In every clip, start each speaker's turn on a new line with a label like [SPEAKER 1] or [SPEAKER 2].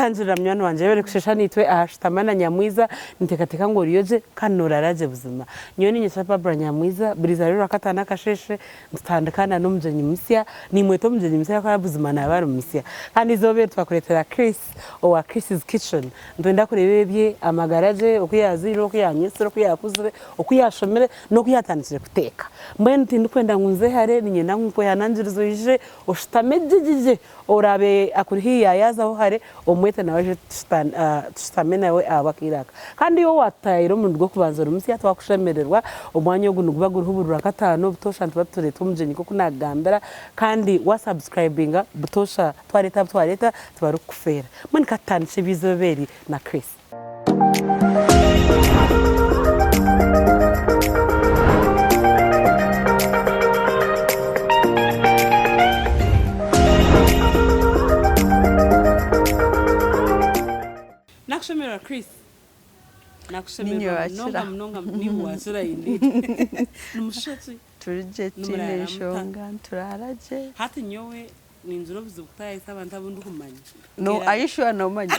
[SPEAKER 1] tangira mwana wanje bere kushesha nitwe ahashitamana nyamwiza nitekateka ngo riyoje kanuraraje buzima nyoni nyesa Barbara nyamwiza buriza rero akatana kasheshe mutandukana no mujenyi musya ni mweto mujenyi musya kwa buzima na bari musya kandi zobe twakuretera Chris owa Chris's Kitchen ndenda kurebebye amagaraje okuyaziro okuyanyesero okuyakuzire okuyashomere no kuyatanishire kuteka mbe ntindi kwenda ngunze hare ni nyenda nkuko yananjirizo ije oshitamejije orabe akurihiya yazaho hare omwete nawe tustamena we abakiraka kandi yo watayiro mu rwo kubanza rumsi yatwakushemererwa omwanya yo gunuguba guruhubura katano butosha ntubatureto umujenyi ko kunagambera kandi wa subscribinga butosha twareta tubarukufera mwe katanishe bizoberi na Chris nakushemera Chris nakushemera nonga mnimu wazira indi numushatsi
[SPEAKER 2] turije tine shonga turaraje
[SPEAKER 1] hati nyowe ninzuro bizukutaye abantu abundu kumanya
[SPEAKER 2] no ayishwa no manya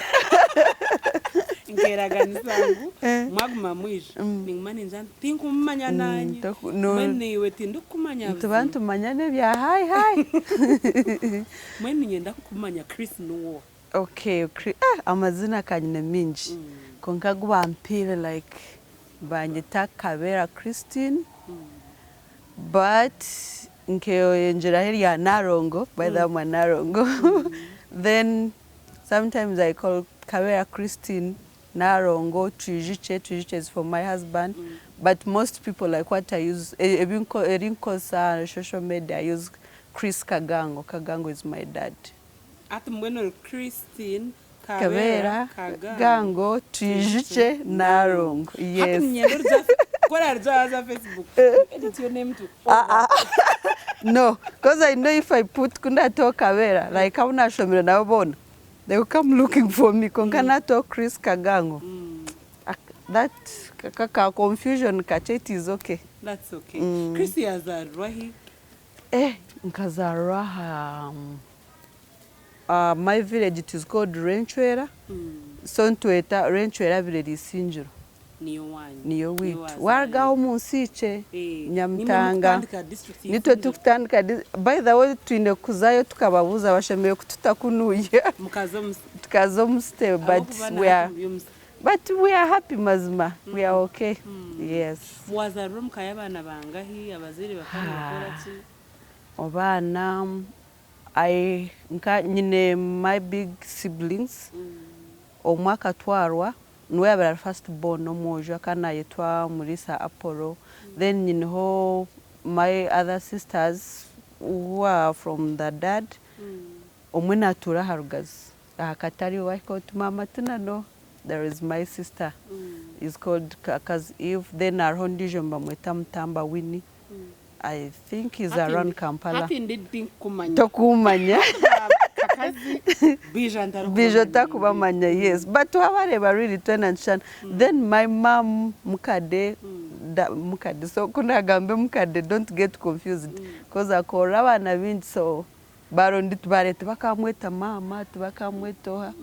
[SPEAKER 1] ngeraganizangu mwaguma mwisha ningumane njani tinkumanya nanye mwene weti ndukumanya
[SPEAKER 2] abantu manyane bya hi
[SPEAKER 1] mwene nyenda kumanya Chris nuwo
[SPEAKER 2] okay amazina kanyine minji konkaguba mpire like banyita KABERA Christine but nkeo yenjera heri ya Narongo by the Narongo then sometimes I call KABERA Christine Narongo Tujiche is for my husband but most people like what I use Erinkosa social media I use Chris Kagango is my dad
[SPEAKER 1] at mweno Christine
[SPEAKER 2] KABERA Gango Tujiche Narongo yes
[SPEAKER 1] what are the Facebook edit your name too
[SPEAKER 2] no because I know if I put kunda to KABERA like how na shomira na bona they will come looking for me konkana to Chris Kagango that confusion kacheti is okay
[SPEAKER 1] that's okay Chris yazarwahi
[SPEAKER 2] nkazarwa my village it is called Renchwera so ntueta Renchwera village Sinjiro niyo witu wargaho munsice Nyamtanga nitwe tukutandika by the way twine kuzayo tukababuza bashemeye kututakunuye tukazo mste but we are happy mazima we are okay yes
[SPEAKER 1] wazarum kayabana bangahi abaziri bakana ki
[SPEAKER 2] obana nyine my big siblings omwaka twarwa nwe abara first born no mojo kana yitwa Murisa Apollo then nyinho my other sisters who are from the dad omwena tura harugazi akatari wako mama tunano there is my sister is called Kaka's Eve then our hondijomba mweta Mtamba Winnie I think he's around Kampala
[SPEAKER 1] hati ndidi kumanya
[SPEAKER 2] tokumanya
[SPEAKER 1] Bijo
[SPEAKER 2] takubamanya yes but wabareba really tension then my mom mukade so kuna gambe mukade don't get confused because akora abana bindi so barondi tubarete bakamweta mama tubakamwetoha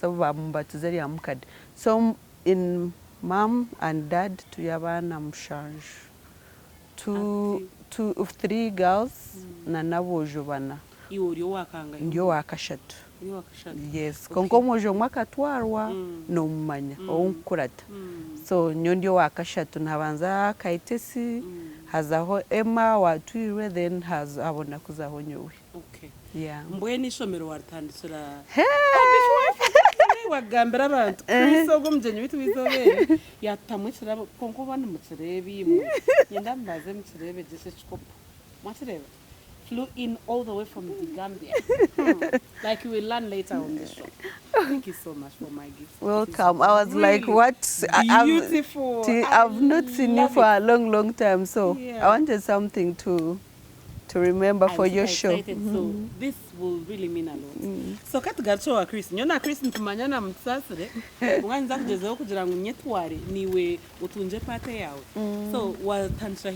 [SPEAKER 2] so bambatizeri ya mukade so in mom and dad tuyabana mshanje two of three girls na nabojo bana ndio wakashatu yes konko mojo mwaka twarwa no mumanya onkurata so ndio wakashatu nabanza kaitesi hazaho Emma watwirwe then hazabona kuzaho nyowe
[SPEAKER 1] okay
[SPEAKER 2] yeah
[SPEAKER 1] mbweni shomero wartandisura wagambira abantu Kristo gomjenye bitu bizobere yatamwitsira konko bana mutserebi yenda mbaze mutserebe gese chikopo mutserebe flew in all the way from the Gambia like you will learn later on the show. Thank you so much for my gift.
[SPEAKER 2] Welcome. I was really like what
[SPEAKER 1] beautiful.
[SPEAKER 2] I've not seen you for a long time so I wanted something to remember for your show.
[SPEAKER 1] So this will really mean a lot. So katugacho Chris nyona Chris ntumanyana mtsasire mwanza kujezeho kugira ngo nyetware niwe utunje pate yawe so watanshira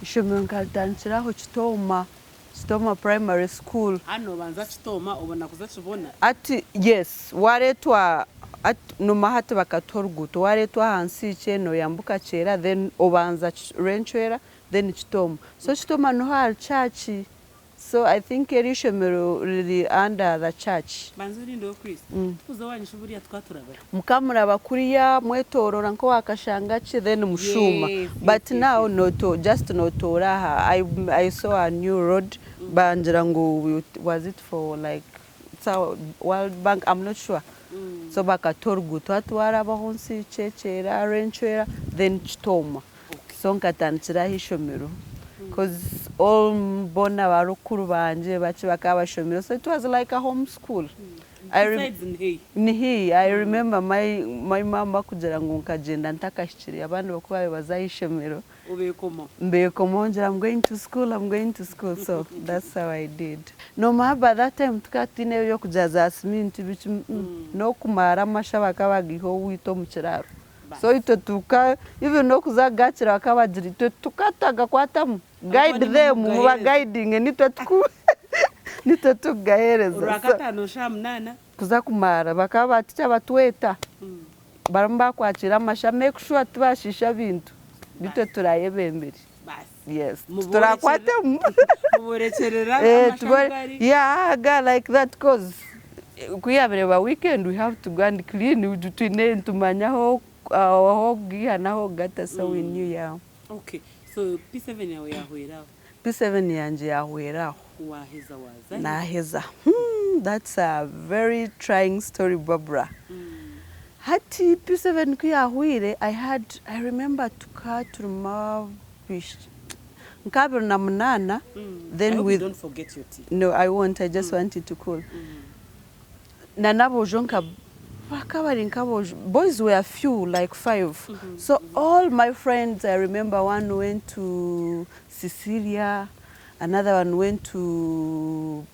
[SPEAKER 1] hishomero
[SPEAKER 2] nkaltanshira ho chitoma Chitoma Primary School.
[SPEAKER 1] Hano banza Chitoma ubona kuzakibona.
[SPEAKER 2] Ati yes, waretwa numa hati bakatorguto waretwa hansi cheno yambuka chera then obanza renchwera then Chitoma. So Chitoma no har church. So I think erishomero really under the church.
[SPEAKER 1] Banzuri ndo Chris. Uzo wanyisha buriya twaturabara.
[SPEAKER 2] Mukamuraba kuriya mwetorora nko wakashangache then mushuma.
[SPEAKER 1] Yes,
[SPEAKER 2] But
[SPEAKER 1] yes,
[SPEAKER 2] now
[SPEAKER 1] yes.
[SPEAKER 2] noto just notora I saw a new road banjirango was it for like so World Bank, I'm not sure. So bakatorgu twatwara bahonsi chechera renchwera then Chitoma. So nkatanchira hishomero. Because all bona barukuru banje bachi bakabashomero, so it was like a home school. I remember my mama kujera ngo nkagenda ntakashikiri abandi bakubaye bazayishomero mbekomo njira I'm going to school, so that's how I did. No mahaba that time tukatine yo kujaza cement bichi no kumara mashaba kabagiho wito mu kiraro. So ito tuka even no kuzagakira bakabajira ito tukataga kwatamu guide them muba guiding nito tugahereza
[SPEAKER 1] urakata no shamnana
[SPEAKER 2] kuza kumara bakaba ticha batweta baramba kwakira amasha make sure tubashisha bintu nito turayebembere yes turakwate
[SPEAKER 1] muborekerera amashangari
[SPEAKER 2] yeah ga like that cause kuyabireba weekend we have to go and clean twine ntumanyaho naho gata so we knew yeah.
[SPEAKER 1] Okay, so P7 yawe yahweraho.
[SPEAKER 2] P7 yanje yahweraho.
[SPEAKER 1] Waheza waza.
[SPEAKER 2] Naheza. That's a very trying story, Barbara. Hati P7 kuyahwire, I remember to KABERA na munana. Then
[SPEAKER 1] I hope you don't forget your tea.
[SPEAKER 2] No, I won't. I just wanted to call. Nanabo jonka boys were few, like 5. So all my friends, I remember one went to Sicilia, another one went to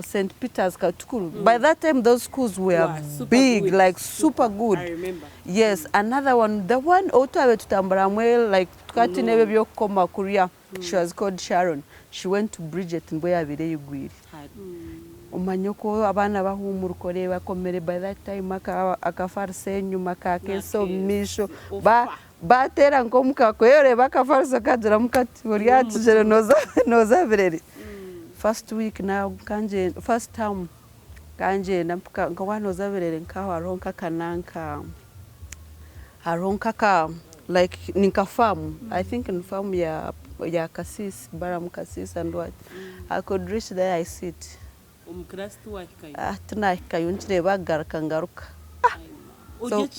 [SPEAKER 2] St. Peter's Katukuru. By that time, those schools were big, good. Like super good.
[SPEAKER 1] I remember.
[SPEAKER 2] Yes, another one, the one Otawe to Tambaramwe, like Tukati Koma Korea, she was called Sharon. She went to Bridget in Boyabide Yugwiri. Umanyoko abana bahumurukore bakomere by that time akafarse nyuma kake so misho batera ngo mukakoyore bakafarse kajira mukati buriya tujere noza birere first week now kanje first term kanje nampaka ngwanoza birere nkaho aronka kananka aronka ka like ninka farm I think in farm ya Kasis Baram Kasis and what I could reach there I sit tunahikayo nchireba garuka. So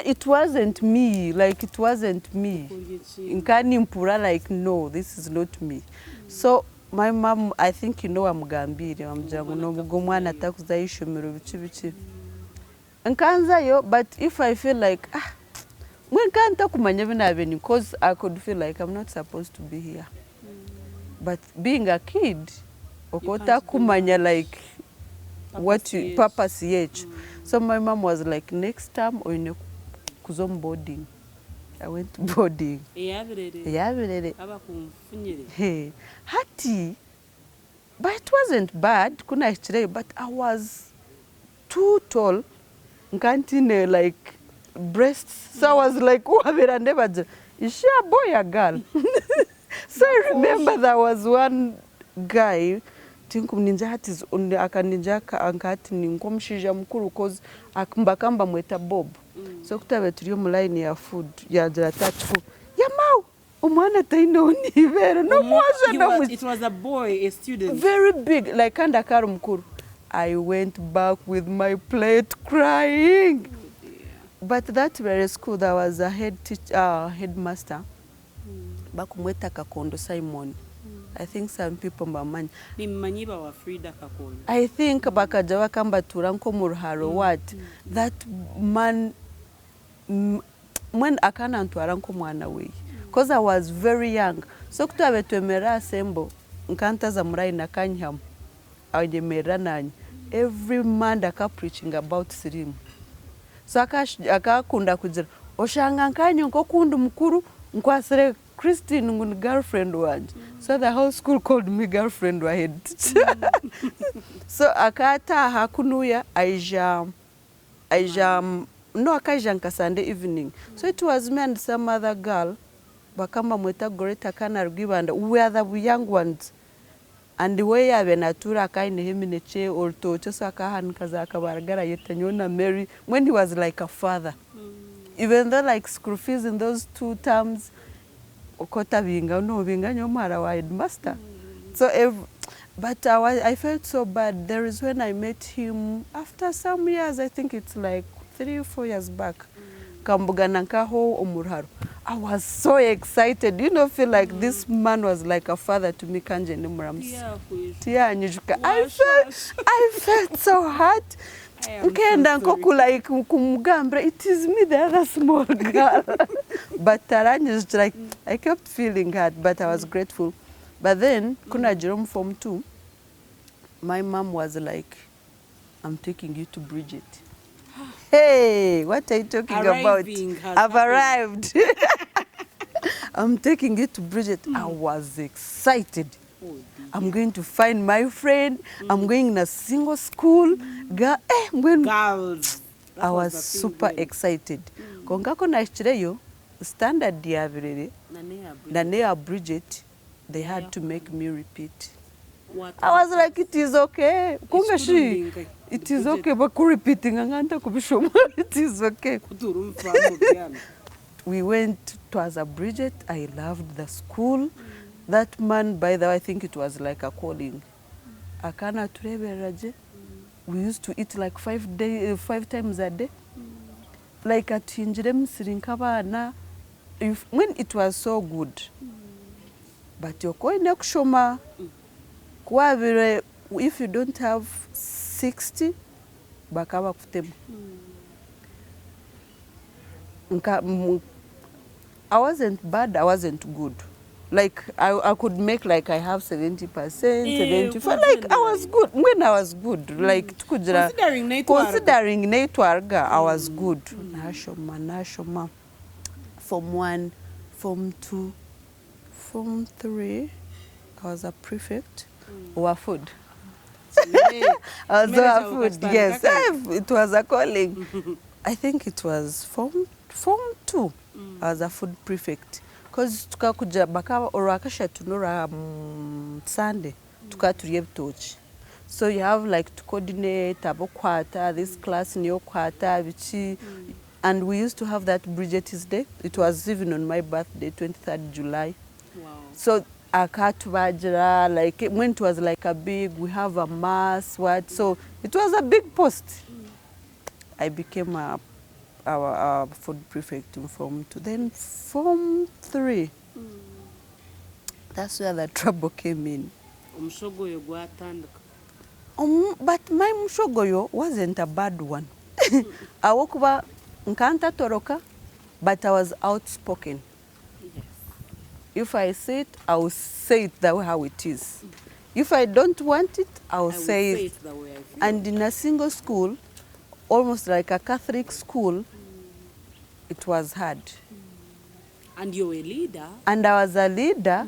[SPEAKER 2] it wasn't me, like it wasn't me. Nkanimpura like no, this is not me. So my mom, I think you know I'm Gambia, I'm janguno mugomwana takuzayishomero bichi. Nkanza yo, but if I feel like when can't kumanya binabeni because I could feel like I'm not supposed to be here. But being a kid okota kumanya like what you purpose yet. So my mom was like next time oyine kuzom boarding. I went to boarding. Yabirere. Hey, hati. But it wasn't bad, kuna ichire, but I was too tall. Nkantine like breasts. So I was like, oh, I never. Is she a boy or a girl? So I remember there was one guy tinkum ninja hati akaninja ankati ninkomshija mukuru cause akambakamba mweta Bob. So kutabe turiyo mu line ya food ya touch food. Yamau umwana taino nivero no mwaje no.
[SPEAKER 1] It was a boy, a student.
[SPEAKER 2] Very big, like kanda karu mukuru. I went back with my plate crying. But that very school there was a headmaster. Bakumweta Kakondo Simon. I think some people mamanya.
[SPEAKER 1] Nimanyiba wa Frida Kakondo.
[SPEAKER 2] I think bakajawa kamba turanko murharo what that man when akana ntuaranko mwana we. Because I was very young. So kutabe twemera asembo nkanta za murai na kanyam. Awjemera nani. Every man aka preaching about Sirim. So akakunda kujira. Oshanga nkanyo nko kundu mukuru nkwasire Christine ngun girlfriend wanje. So the whole school called me girlfriend wa head teacher. So akataha kunuya aija no akaja nka Sunday evening. So it was me and some other girl bakamba mweta Goreta kana rwibanda. We are the young ones. And the way I venatura kaine himineche or to chosakahan kazaka baragara yetanyona Mary when he was like a father. Even though like school fees in those 2 terms okota binga no binga nyomara wa headmaster. So but I felt so bad. There is when I met him after some years, I think it's like 3 or 4 years back. Kambuganankaho omurharu. I was so excited. You know, feel like this man was like a father to me. Kanje Nimrams. Yeah, I felt so hurt. It is me, the other small girl. But Taranya is like, I kept feeling hurt, but I was grateful. But then, kuna Jerome Form 2, my mom was like, I'm taking you to Bridget. Hey, what are you talking about? I've arrived. I'm taking you to Bridget. I was excited. I'm going to find my friend. I'm going in a single school.
[SPEAKER 1] Girls.
[SPEAKER 2] I was super excited. Kongako na ichireyo, standard diavirere, Nanea Bridget, they had to make me repeat. I was like, it is okay. It is okay, but repeating it is okay. We went to a Bridget. I loved the school. That man, by the way, I think it was like a calling. Akana turebe. We used to eat like 5 times a day. Like at Injirem Sirinkabana. When it was so good. But you're going to Shoma. If you don't have 60, bakaba kutema. I wasn't bad, I wasn't good. Like I could make like I have 70%, 75%. Like I was good. When I was good, like considering Naitwarga, I was good. Nashoma. Form 1, Form 2, Form 3, I was a prefect. Or food. Also food, yes. It was a calling. I think it was Form 2. I was a food prefect. Because tukakuja baka orakasha tunora Sunday tukaturiye bitochi. So you have like to coordinate abokwata this class in your quarter bichi, and we used to have that Bridget's Day. It was even on my birthday, 23rd July. Wow. So akatubajira, like when it was like a big, we have a mass, what? So it was a big post. I became our food prefect in Form 2. Then Form 3, that's where the trouble came in. But my mushogoyo wasn't a bad one. I woke up nkanta toroka, but I was outspoken. Yes. If I say it, I will say it the way how it is. If I don't want it, I will say it the way I feel. And in a single school, almost like a Catholic school, it was hard.
[SPEAKER 1] And you were a leader. And
[SPEAKER 2] I was a leader.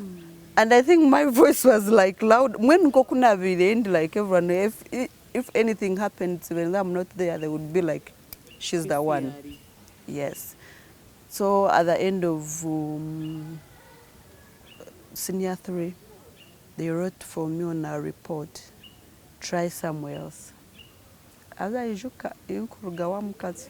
[SPEAKER 2] And I think my voice was like loud. When Kokuna will like everyone, if anything happens when I'm not there, they would be like, she's the one. Yes. So at the end of Senior 3, they wrote for me on a report, try somewhere else. As I juka inkurugawa mukazi.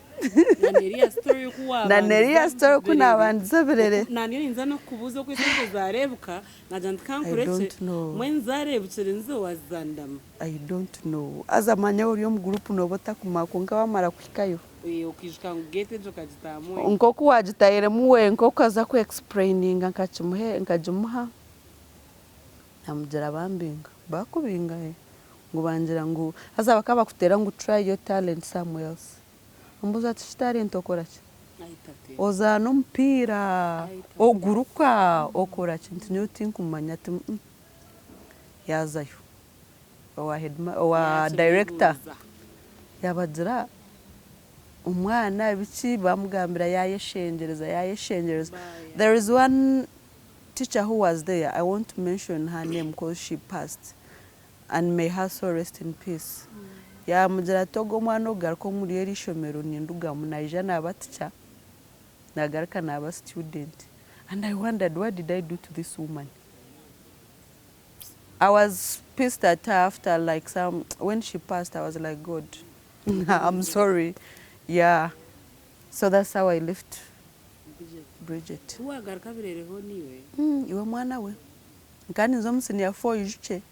[SPEAKER 2] Na neria story kuna wanzaberere.
[SPEAKER 1] Na niyo inza no kubuza ko izo zarebuka najandika nkureke mwen zarebukire nzo wazandama.
[SPEAKER 2] I don't know. As a manya uri yo mu group no bota kumakunga bamara kwikayo.
[SPEAKER 1] Ukishika ngete jo kajitamu.
[SPEAKER 2] Nkoku wajitayire muwe nkoku aza ku explaining nkajumuha. Namujara bambinga. Bakubinga ngo banjira ngo haza bakaba kutera ngo try your talent somewhere else. Mbuza ati talent okora ki? Oza no mpira oguruka okora kintu nyo tinkumanya ati yazayo wa director yabadira umwana biki bamugambira yayeshengereza. There is one teacher who was there, I won't mention her name because she passed, and may her soul rest in peace. Ya mujara togo mwana ogaruka muri eri shomero ninduga munaija n'aba teacher nagaruka n'aba student, and I wondered, what did I do to this woman? I was pissed at her after, like, when she passed, I was like, God, I'm sorry. Yeah. So that's how I left Bridget. Iwe mwana we. Nkani nzomsenia 4 yuche.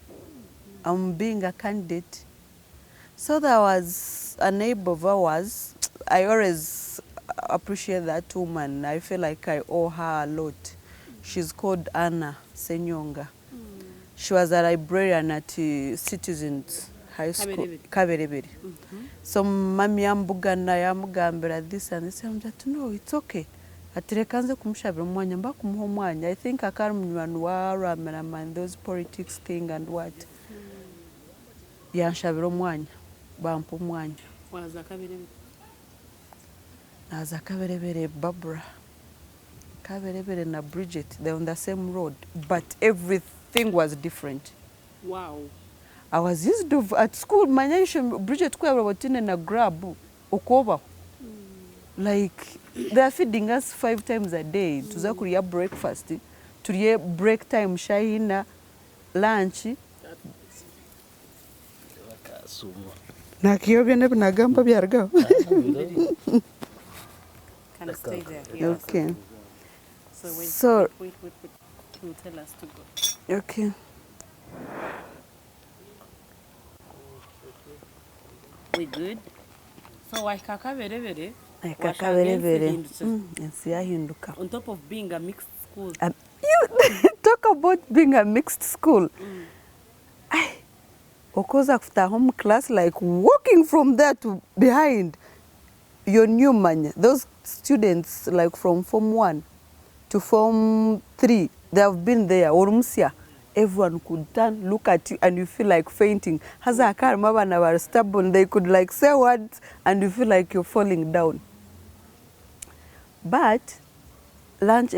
[SPEAKER 2] I'm being a candidate. So there was a neighbor of ours. I always appreciate that woman. I feel like I owe her a lot. She's called Anna Senyonga. She was a librarian at Citizens High School, KABERA. So mami yambugana yamugambira this and this. I'm just, no, it's okay. Atirekanze kumushabira umwanya mba kumuha umwanya. I think akari mnywantu waramana those politics thing and what. Yanshabira umwanya. Bampa umwanya.
[SPEAKER 1] Waza KABERA.
[SPEAKER 2] Naza KABERA Barbara. KABERA na Bridget, they're on the same road, but everything was different.
[SPEAKER 1] Wow.
[SPEAKER 2] I was used to at school, manyesha Bridget kwa robotine na grab okoba. Like they are feeding us 5 times a day. Tuza kuria breakfast, turie break time shahina, lunch. Na kiyobya ne binagamba byarga.
[SPEAKER 1] Can I stay there? Yeah.
[SPEAKER 2] Okay.
[SPEAKER 1] So wait, you tell us to go.
[SPEAKER 2] Okay.
[SPEAKER 1] We good? So why KABERA?
[SPEAKER 2] KABERA. Yahinduka.
[SPEAKER 1] On top of being a mixed school.
[SPEAKER 2] You talk about being a mixed school. Okoza after home class, like walking from there to behind your new man. Those students, like from Form 1 to Form 3, they have been there. Orumsia, everyone could turn, look at you, and you feel like fainting. Haza akarma na were stubborn. They could like say words, and you feel like you're falling down. But lunch,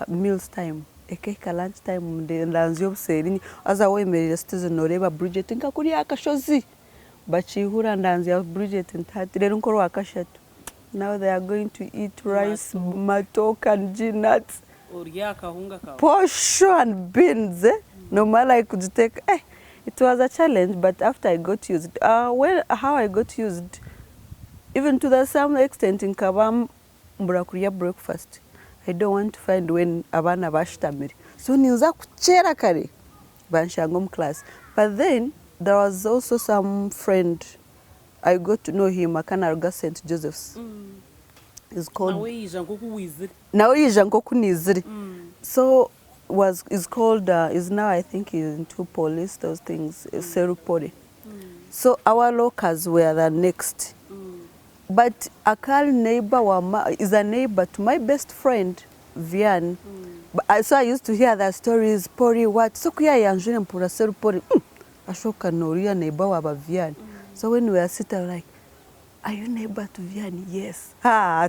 [SPEAKER 2] meals time. Ekeka lunch time de ndanzyo buseri aza wemerera citizen oreba Bridget nka kuri akashozi bachihura ndanzya Bridget ntati rero nkoro akashatu. Now they are going to eat rice, matoka and nuts, posho and beans. Normally I could take, it was a challenge, but after I got used, how I got used, even to the some extent in Kabam Mburakuria breakfast. I don't want to find when abana bashtamiri. So ninza kuchera kare banshangom class. But then there was also some friend I got to know him Akanarga St. Joseph's. It's called Naoija Ngoku Niziri. So is called is now I think is into police, those things, Serupori. So our locals were the next. But Akal neighbor is a neighbor to my best friend, Vian. So I used to hear the stories, Pori what? So kuya yanjure mpura Serupori. Ashoka noria neighbor wa Vian. So when we are sitting like, are you neighbor to Vian? Yes. Now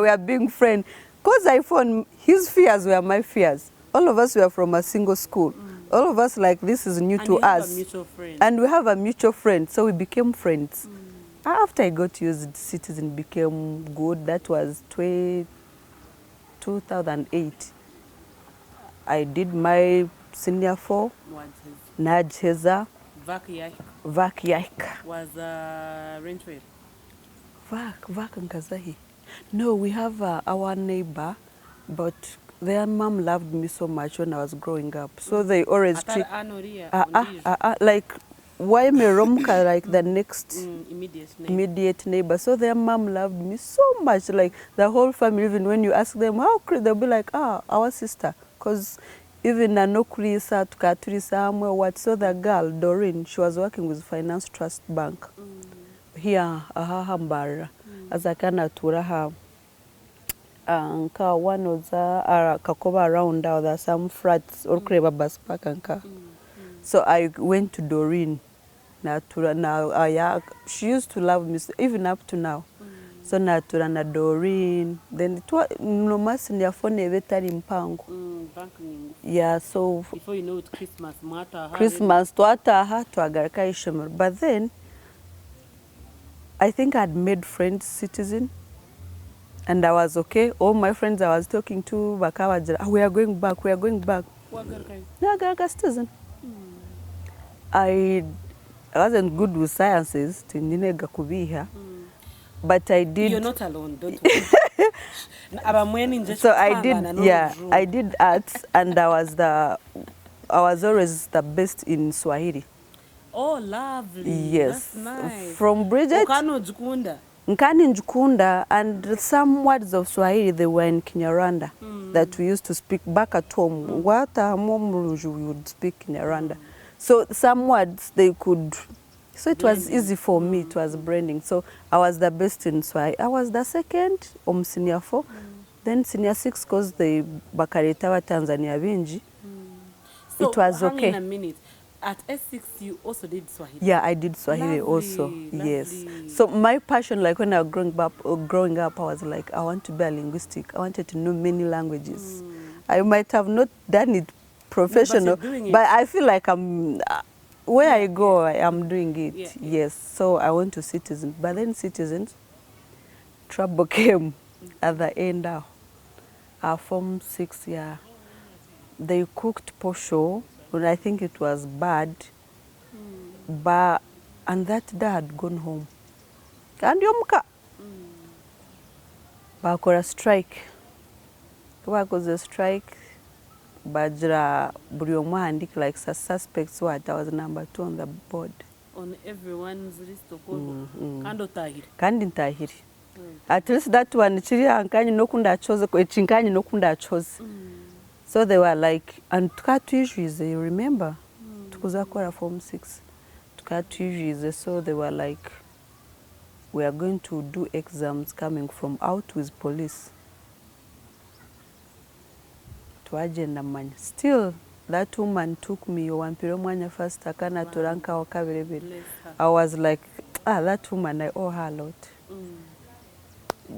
[SPEAKER 2] we are being friends. Because I found his fears were my fears. All of us were from a single school. All of us like this is new to us. And we have a mutual friend. So we became friends. After I got used, Citizen became good. That was 2008. I did my senior 4. Naj Heza. Vak Yaik.
[SPEAKER 1] Was Rentwell.
[SPEAKER 2] Vak Nkazahi. No, we have our neighbor, but their mom loved me so much when I was growing up. So they always treat like why me Romka like the next immediate neighbor. So their mom loved me so much, like the whole family. Even when you ask them how could they'll be like, our sister, because even Anokurisa Tukaturisa what. So the girl Doreen, she was working with Finance Trust Bank here Hambara as a kana turaha nka one of the kakoba around there are some frats or kreba bus park anka. So I went to Doreen. Now she used to love me even up to now. So natura na Doreen. Then no mas in your phone betari mpango. Yeah, so
[SPEAKER 1] before you know it,
[SPEAKER 2] Christmas twataha twagaruka ishomero. But then I think I'd made friends Citizen. And I was okay. All my friends I was talking to, we are going back, we are going back. Nagaraka Citizen. I wasn't good with sciences, but I did.
[SPEAKER 1] You're not alone, don't worry.
[SPEAKER 2] So I did, yeah, I did arts, and I was always the best in Swahili.
[SPEAKER 1] Oh, lovely.
[SPEAKER 2] Yes.
[SPEAKER 1] That's nice.
[SPEAKER 2] From Bridget. Nkani Njukunda, and some words of Swahili, they were in Kinyarwanda that we used to speak back at home. What we would speak Kinyarwanda. So some words they could, so it was easy for me, it was branding. So I was the best in Swahili. I was the second, senior 4. Then senior 6, because the Bakaritawa Tanzania Binji.
[SPEAKER 1] So
[SPEAKER 2] it was
[SPEAKER 1] hang
[SPEAKER 2] okay.
[SPEAKER 1] In a minute. At S6, you also did Swahili?
[SPEAKER 2] Yeah, I did Swahili also.
[SPEAKER 1] Lovely.
[SPEAKER 2] Yes. So my passion, like when I was growing up, I was like, I want to be a linguistic. I wanted to know many languages. I might have not done it professional, but I feel like I'm, where I go, I'm doing it. Yeah. Yes. So I went to Citizen. But then Citizens, trouble came at the end of our Form 6 year. They cooked posho. But I think it was bad, and that day I had gone home. And yomuka, bakora strike. Because a strike, bajra buryomu handik like suspects. What I was number 2 on the board.
[SPEAKER 1] On everyone's list of
[SPEAKER 2] Kandi ntahiri. At least that one chiri ankani nokunda chose ko chinkani nokunda chose. So they were like, and tukatujwize, you remember? Tukuzakora Form 6. Tukatujwize, so they were like, we are going to do exams coming from out with police. Tuagenda manya. Still, that woman took me, wampiro mwanya first, akana turanka wakaberebere. I was like, that woman, I owe her a lot.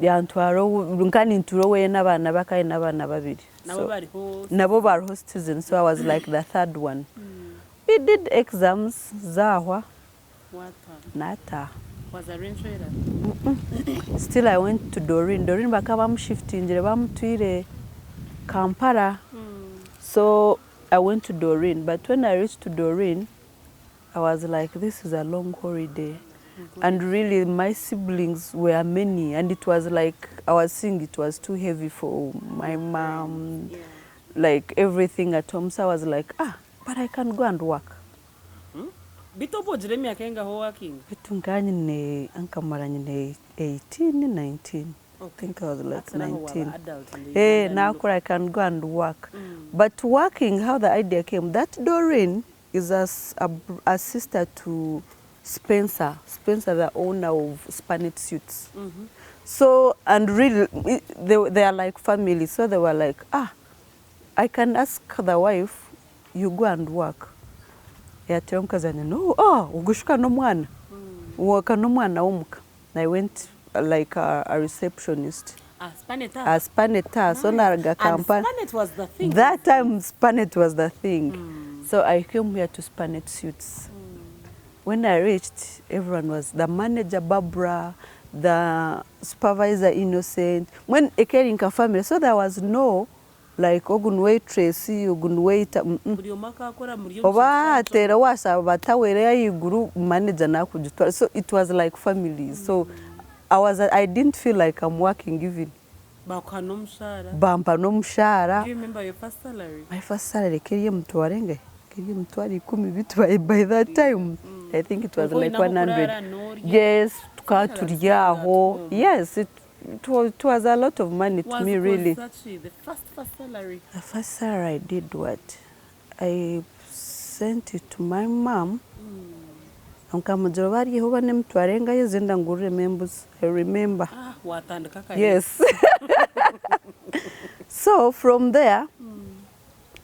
[SPEAKER 2] Nkani nturowe n'abana bakaye n'abana babiri. Nabo bari hostizens, so I was like the third one. We did exams zahwa. Nata.
[SPEAKER 1] Was a rain trader?
[SPEAKER 2] Still I went to Doreen. Doreen bakaba shifting tuire Kampala. So I went to Doreen, but when I reached to Doreen, I was like, this is a long holiday. And really, my siblings were many, and it was like, I was seeing it was too heavy for my mom, like everything at home. So I was like, but I can go and work.
[SPEAKER 1] Bitopo Jeremy akenga ho working?
[SPEAKER 2] Bitungani ne ankamarani ne 18, 19. I think I was like 19. Hey, now I can go and work. But working, how the idea came, that Doreen is a sister to Spencer, the owner of Spanish Suits. So, and really, they are like family. So they were like, I can ask the wife, you go and work. No, ugushuka no mwana. Waka no mwana umuka. I went like a receptionist. As Spaneta. So naraga Kampala.
[SPEAKER 1] Spanet was the thing.
[SPEAKER 2] That time Spanet was the thing. So I came here to Spanet Suits. When I reached, everyone was the manager, Barbara, the supervisor, Innocent. When Ekerinka family, so there was no like Ogunway Tracy, Ogunway. Oba tera wasa batawere yiguru manager na kujutwala. So it was like family. So I didn't feel like I'm working even.
[SPEAKER 1] Bampa no
[SPEAKER 2] mshahara.
[SPEAKER 1] Do you remember your first salary?
[SPEAKER 2] My first salary kiriye mtwarenge. Kiriye mtwari 10 bitu by that time. I think it was like 100. Yes, tukaturiyaho. Yes, it was a lot of money to me, really.
[SPEAKER 1] What was the first salary?
[SPEAKER 2] The first salary I did what? I sent it to my mom. I remember. Yes. So from there,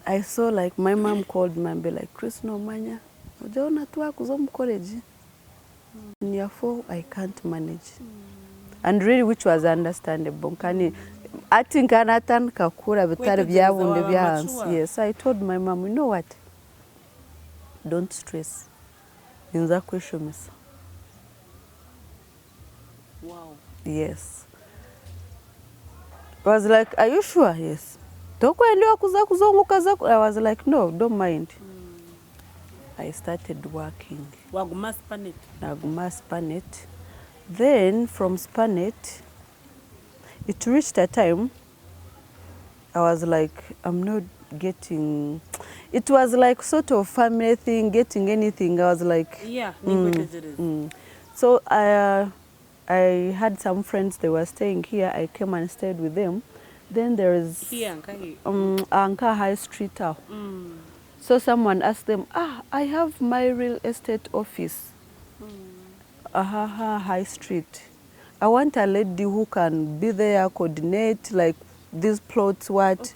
[SPEAKER 2] I saw like my mom called me and be like, Chris no manya. Ujaona tu akuzo mkoleji. Therefore I can't manage. and really which was understandable. Kani ati nkanatandika kukura bitari byabundi byansi. Yes, I told my mom, you know what? Don't stress. Inza kwishumisa.
[SPEAKER 1] Wow.
[SPEAKER 2] Yes. I was like, are you sure? Yes. I was like, no, don't mind. I started working.
[SPEAKER 1] Waguma Spanet.
[SPEAKER 2] Naguma Spanet. Then from Spanet, it reached a time I was like, I'm not getting, it was like sort of family thing, getting anything. I was like,
[SPEAKER 1] yeah,
[SPEAKER 2] So I had some friends, they were staying here. I came and stayed with them. Then there is Anka High Street. So someone asked them, I have my real estate office. High Street. I want a lady who can be there, coordinate, like these plots, what?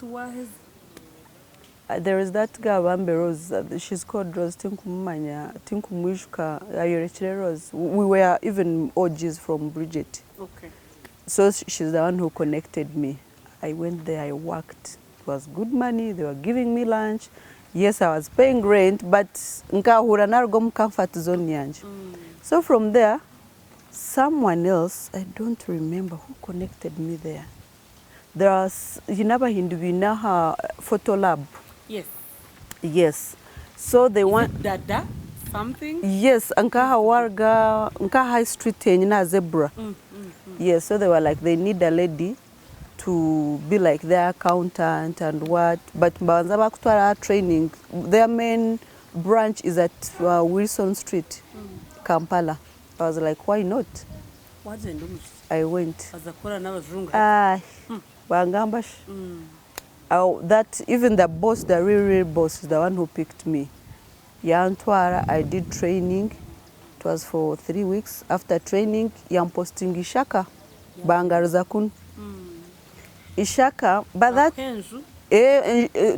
[SPEAKER 2] There is that girl, Amber Rose, she's called Rose Tinkumanya, Tinkumwishka, Rose. We were even OGs from Bridget.
[SPEAKER 1] Okay. So
[SPEAKER 2] she's the one who connected me. I went there, I worked. It was good money, they were giving me lunch. Yes, I was paying rent, but nkahura narugom comfort zone yanje. So from there, someone else, I don't remember who connected me there. There was Hinabahindubinaha photo lab.
[SPEAKER 1] Yes.
[SPEAKER 2] Yes. So they want
[SPEAKER 1] Dada something?
[SPEAKER 2] Yes, Nkaha Warga, Nkaha High Street in Zebra. Yes, so they were like, they need a lady to be like their accountant and what. But Mbanzaba Kutwara training, their main branch is at Wilson Street, Kampala. I was like, why not? I went. That even the boss, the real boss, is the one who picked me. Yantwara, I did training. It was for 3 weeks. After training, yam posting Ishaka, Bangarzakun. Ishaka, but that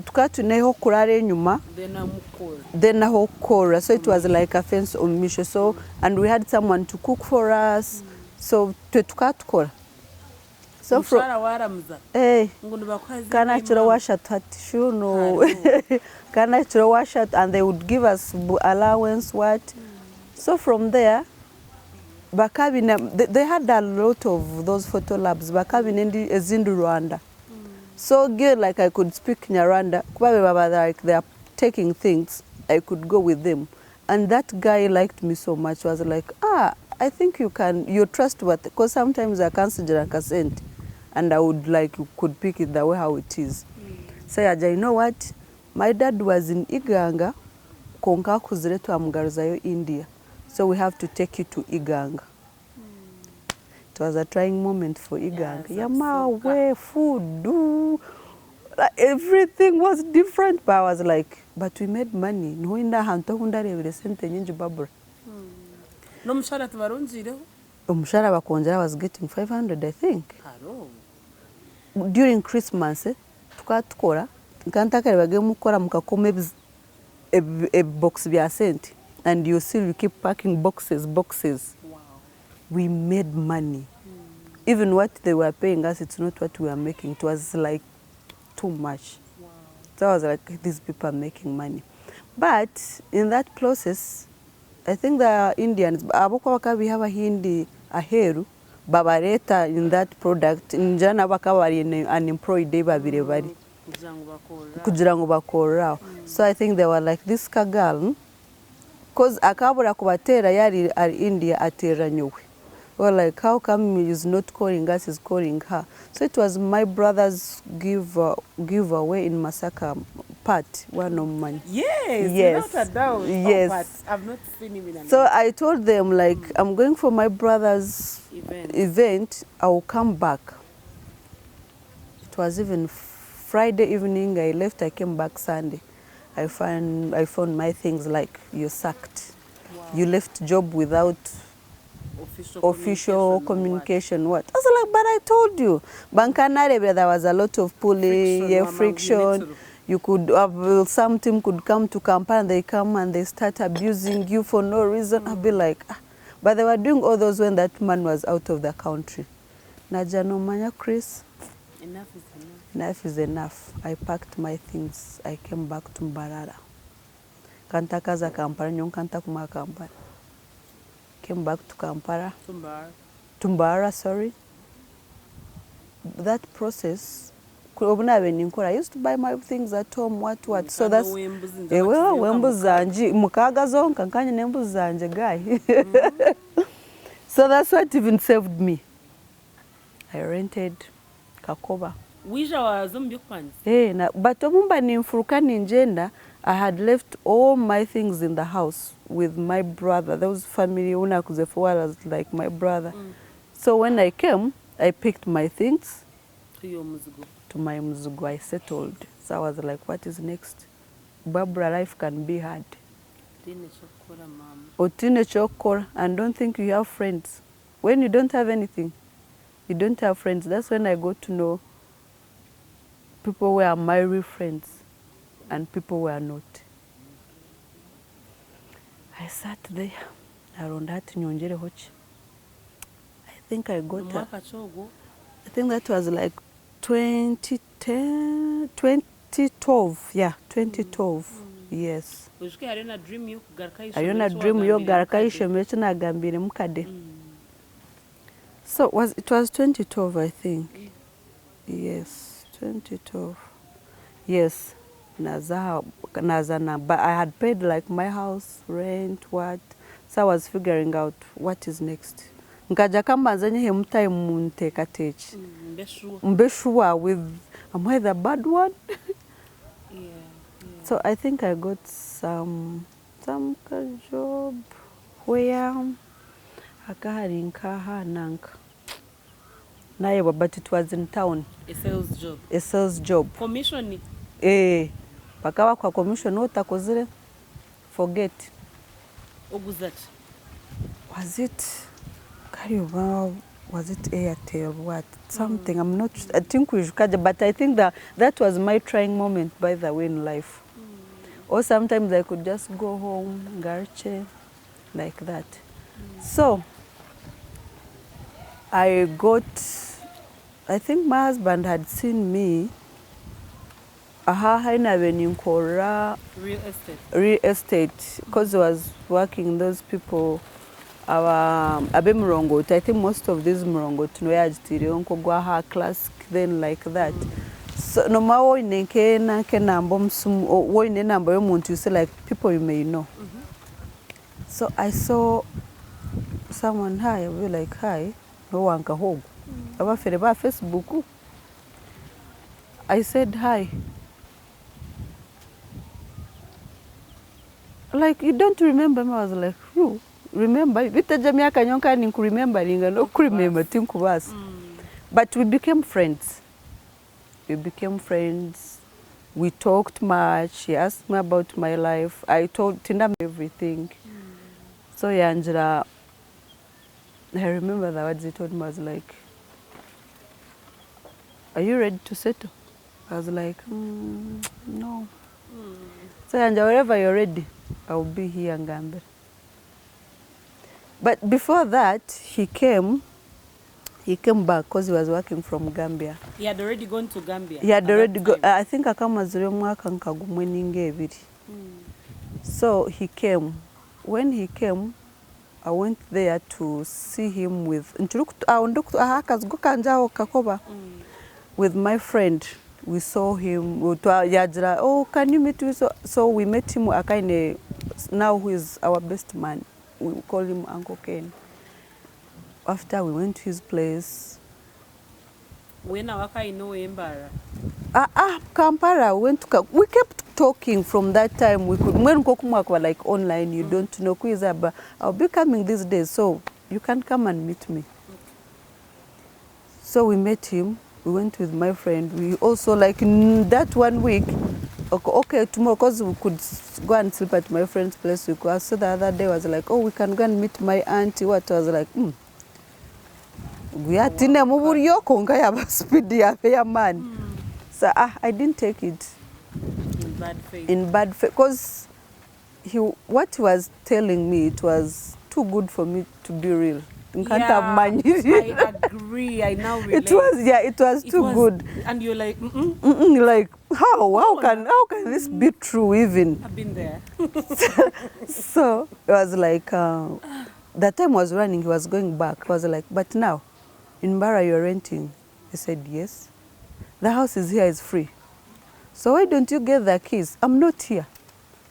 [SPEAKER 2] tukatuneho kurare nyuma. Then a whole kora. So it was like a fence on mission. So and we had someone to cook for us. So tukatukora. So from kana chiro washa tatishuno. Kana chiro washa, and they would give us allowance what. So from there, Bakabina, they had a lot of those photo labs. Bakabina is in Rwanda. So good, like I could speak Nyarwanda. Like they are taking things, I could go with them. And that guy liked me so much. Was like, I think you're trustworthy. Because sometimes I consider a consent. And I would like, you could pick it the way how it is. Say, you know what? My dad was in Iganga. Konka kuziretu amgaruzayo India. So we have to take you to Iganga. It was a trying moment for Iganga. Yama, food, everything was different. But I was like, but we made money. No inda hanto hundare with the sente nyinji babura.
[SPEAKER 1] No mshara tuvarunzireho.
[SPEAKER 2] Mshara bakonjera was getting 500, I think. During Christmas, tukatukora. Nkantaka bage mukora mukakoma a box bya sente. And you see, we keep packing boxes. Wow. We made money. Even what they were paying us, it's not what we were making. It was like too much. Wow. So I was like, these people are making money. But in that process, I think the Indians, we have a Hindi, a heru, babareta in that product. In Jana bakawari unemployed day babirebari. Kujirango bakora. So I think they were like, this girl, because akabura kubatera yari India atera nyowe. Well, like, how come he's not calling us, he's calling her? So it was my brother's giveaway in Masaka part, one of mine.
[SPEAKER 1] Yes, without a doubt.
[SPEAKER 2] Yes.
[SPEAKER 1] But I've not seen him in a
[SPEAKER 2] So I told them, like, I'm going for my brother's event. I will come back. It was even Friday evening. I left, I came back Sunday. I found my things like, you're sacked. Wow. You left job without official communication. What? I was like, but I told you. Bankanare, there was a lot of pulling, friction. You could, some team could come to Kampala and they come and they start abusing you for no reason. I'd be like, but they were doing all those when that man was out of the country. Naja nomanya Chris.
[SPEAKER 1] Enough is enough.
[SPEAKER 2] Enough is enough. I packed my things. I came back to Mbarara. Kanta kaza Kampala, nyon kanta kuma Kampala. Came back to Kampala. To Mbarara, sorry. That process, I used to buy my things at home, what. So that's wembuzi zanje mukaga zonka nkanye nembuzi zanje guy. So that's what even saved me. I rented Kakoba.
[SPEAKER 1] Wisha wa zombi kwanza.
[SPEAKER 2] But omumba nimfuruka ninjenda, I had left all my things in the house with my brother. Those family unakuzefuwa was like my brother. So when I came, I picked my things to my muzugu. I settled. So I was like, what is next? Barbara, life can be hard. Otine chokora, and don't think you have friends. When you don't have anything, you don't have friends. That's when I got to know people who are my real friends and people who are not. I sat there. Around that nyonjere hochi. I think I got I think that was like 2010, 2012. Yeah, 2012. Yes.
[SPEAKER 1] Ayona dream
[SPEAKER 2] yo garakaishe mechi na gambire mukade. So it was 2012, I think. Yes, 2012. Yes. But I had paid like my house rent, what. So I was figuring out what is next. Nkaja kamba nzanye hemtai munteka techi. Mbeshua with, am I the bad one?
[SPEAKER 1] Yeah.
[SPEAKER 2] So I think I got some job where akahari nkaha nanka. Naye but it was in town.
[SPEAKER 1] A sales job.
[SPEAKER 2] A sales job.
[SPEAKER 1] Commission?
[SPEAKER 2] Pakawa kwa commission utakozile. Forget.
[SPEAKER 1] Oguzat.
[SPEAKER 2] Was it Airtel? What? Something. I'm not. I think we should catch it, but I think that was my trying moment, by the way, in life. Or sometimes I could just go home, garche, like that. So I think my husband had seen me. Haina Kora real estate, because he was working those people. Abe Murongo, I think most of these Murongo tunayajitiri onko gwa class then like that. So no mawo ineke na ke nambo msum wo ine nambo yo muntu you say like people you may know. So I saw someone, hi, I was like, hi, no wanka hogu. Aba fere ba Facebook. I said hi. Like, you don't remember me? I was like, you remember? Vita miaka nyonka ni kurememberinga no kuremember tinkubas. But we became friends. We talked much. He asked me about my life. I told Tinda everything. So Angela, I remember the words he told me. I was like, are you ready to settle? I was like, no. So Angela, wherever you're ready, I will be here in Gambia. But before that, he came back because he was working from Gambia.
[SPEAKER 1] He had already gone to Gambia?
[SPEAKER 2] He had already gone. I think akamazire mwaka nkagumweninga ebiri. So he came. When he came, I went there to see him with with my friend. We saw him. Oh, can you meet me? So we met him. Now who is our best man. We call him Uncle Ken. After we went to his place.
[SPEAKER 1] When I know Mbara?
[SPEAKER 2] Kampala. We kept talking from that time. We could when were like online. You don't know who is but I'll be coming these days, so you can come and meet me. So we met him. We went with my friend. We also like in that 1 week. Okay, tomorrow, because we could go and sleep at my friend's place. So the other day was like, oh, we can go and meet my auntie. What I was like, we are tine muburiyo konga ya speed ya man. So I didn't take it
[SPEAKER 1] in bad faith.
[SPEAKER 2] In bad faith, because what he was telling me, it was too good for me to be real.
[SPEAKER 1] I agree. I now relate.
[SPEAKER 2] It was too good.
[SPEAKER 1] And you're like,
[SPEAKER 2] like, how can this be true even?
[SPEAKER 1] I've been there.
[SPEAKER 2] So it was like, that time was running, he was going back. I was like, but now, in Bara you're renting? He said, yes. The house is here, is free. So why don't you get the keys? I'm not here.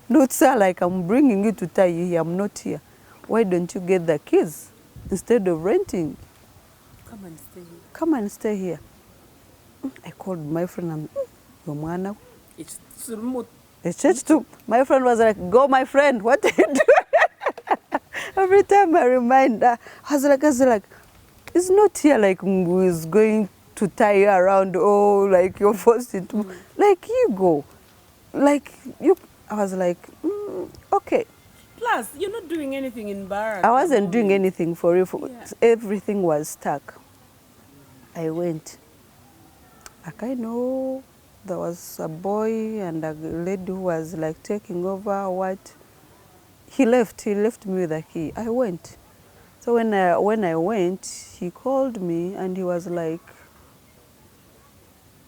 [SPEAKER 2] No, sir, like I'm bringing you to tie you here, I'm not here. Why don't you get the keys instead of renting?
[SPEAKER 1] Come and stay here.
[SPEAKER 2] Come and stay here. I called my friend,
[SPEAKER 1] It's remote.
[SPEAKER 2] It's church too. My friend was like, go my friend, what are you doing? Every time I remind her, I was like, it's not here like who is going to tie you around, oh, like you're forced into, like you go. Like you, I was like, okay.
[SPEAKER 1] Plus, you're not doing anything in Bara.
[SPEAKER 2] I wasn't doing anything for you. Everything was stuck. I went. Like I know there was a boy and a lady who was like taking over what. He left me with the key. I went. So when I went, he called me and he was like,